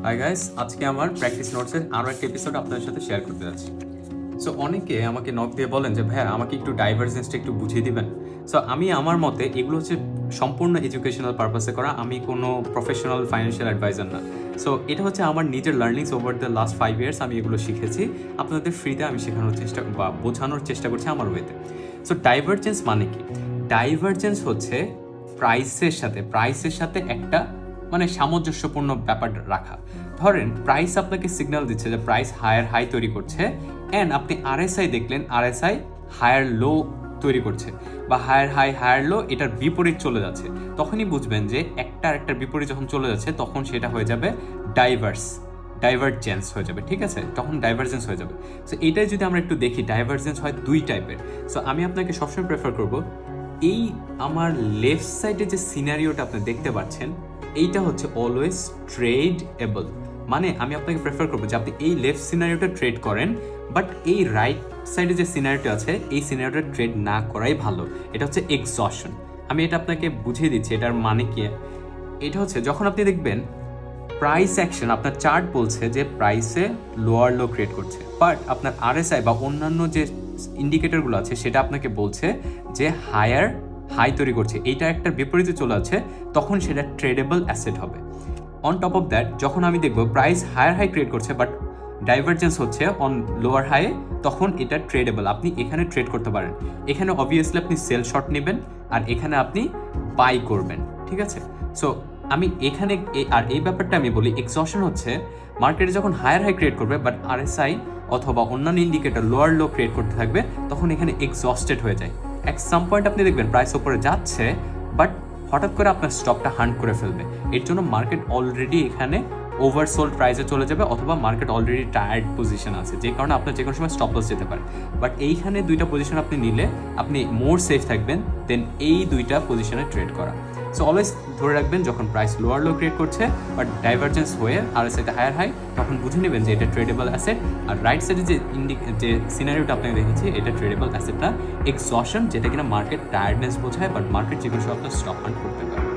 Hi guys, আজকে আমার practice নোটসের আরও একটা এপিসোড আপনাদের সাথে শেয়ার করতে যাচ্ছি। সো অনেকে আমাকে নক দিয়ে বলেন যে ভাইয়া আমাকে একটু ডাইভারজেন্সটা একটু বুঝিয়ে দিবেন। সো আমি আমার মতে এগুলো হচ্ছে সম্পূর্ণ এডুকেশনাল পারপাসে করা, আমি কোনো প্রফেশনাল ফাইন্যান্সিয়াল অ্যাডভাইজার না। সো এটা হচ্ছে আমার নিজের learnings over the last 5 years, আমি এগুলো শিখেছি। আপনাদের ফ্রিতে আমি শেখানোর চেষ্টা বা বোঝানোর চেষ্টা করছি আমার ওয়েতে। সো ডাইভারজেন্স মানে কি? ডাইভারজেন্স হচ্ছে প্রাইসের সাথে একটা মানে সামঞ্জস্যপূর্ণ ব্যাপার রাখা। ধরেন প্রাইস আপনাকে সিগন্যাল দিচ্ছে যে প্রাইস হায়ার হাই তৈরি করছে, অ্যান্ড আপনি আরএসআই দেখলেন আরএসআই হায়ার লো তৈরি করছে বা হায়ার হাই হায়ার লো এটার বিপরীত চলে যাচ্ছে, তখনই বুঝবেন যে একটার বিপরীত যখন চলে যাচ্ছে তখন সেটা হয়ে যাবে ডাইভারজেন্স হয়ে যাবে। ঠিক আছে, তখন ডাইভারজেন্স হয়ে যাবে। সো এটাই যদি আমরা একটু দেখি, ডাইভারজেন্স হয় দুই টাইপের। সো আমি আপনাকে সবসময় প্রেফার করব, এই আমার লেফট সাইডে যে সিনারিওটা আপনি দেখতে পাচ্ছেন এইটা হচ্ছে অলওয়েজ ট্রেডেবল। মানে আমি আপনাকে প্রেফার করবো যে আপনি এই লেফট সিনারিওটা ট্রেড করেন, বাট এই রাইট সাইডে যে সিনারিওটা আছে এই সিনারিওটা ট্রেড না করাই ভালো। এটা হচ্ছে এক্সশন। আমি এটা আপনাকে বুঝিয়ে দিচ্ছি এটার মানে কি। এটা হচ্ছে যখন আপনি দেখবেন প্রাইস অ্যাকশন, আপনার চার্ট বলছে যে প্রাইসে লোয়ার লো ক্রিয়েট করছে, বাট আপনার আরএসআই বা অন্যান্য যে ইন্ডিকেটরগুলো আছে সেটা আপনাকে বলছে যে হায়ার হাই তৈরি করছে, এইটা একটা বিপরীতে চলে আছে, তখন সেটা ট্রেডেবল অ্যাসেট হবে। অন টপ অফ দ্যাট যখন আমি দেখবো প্রাইস হায়ার হাই ক্রিয়েট করছে বাট ডাইভারজেন্স হচ্ছে অন লোয়ার হাই, তখন এটা ট্রেডেবল, আপনি এখানে ট্রেড করতে পারেন। এখানে অবভিয়াসলি আপনি সেল শর্ট নেবেন আর এখানে আপনি বাই করবেন। ঠিক আছে, সো আমি এখানে আর এই ব্যাপারটা আমি বলি, এক্সশন হচ্ছে মার্কেটে যখন হায়ার হাই ক্রিয়েট করবে বাট আরএসআই অথবা অন্যান্য ইন্ডিকেটর লোয়ার লো ক্রিয়েট করতে থাকবে, তখন এখানে এক্সস্টেড হয়ে যায়। এক সাম পয়েন্ট আপনি দেখবেন প্রাইস উপরে যাচ্ছে বাট হঠাৎ করে আপনার স্টকটা হান্ট করে ফেলবে। এর জন্য মার্কেট অলরেডি এখানে ওভারসোল্ড প্রাইসে চলে যাবে অথবা মার্কেট অলরেডি টায়ার্ড পজিশন আছে, যে কারণে আপনার যে কোনো সময় স্টপ লস যেতে পারে। বাট এইখানে দুইটা পজিশন আপনি নিলে আপনি মোর সেফ থাকবেন দেন এই দুইটা পজিশনে ট্রেড করা। সো অলওয়েজ ধরে রাখবেন যখন প্রাইস লোয়ার লো ক্রিয়েট করছে বাট ডাইভারজেন্স হয়ে আর সাইডে হায়ার হাই, তখন বুঝে নেবেন যে এটা ট্রেডেবল অ্যাসেট। আর রাইট সাইডে যে সিনারিওটা আপনাকে দেখেছি এটা ট্রেডেবল অ্যাসেট না, এক্সশন, যেটা কিনা মার্কেট টায়ার্ডনেস বোঝায়, বাট মার্কেট যে কোনো সময় আপনার স্টপ হান্ট করতে পারে।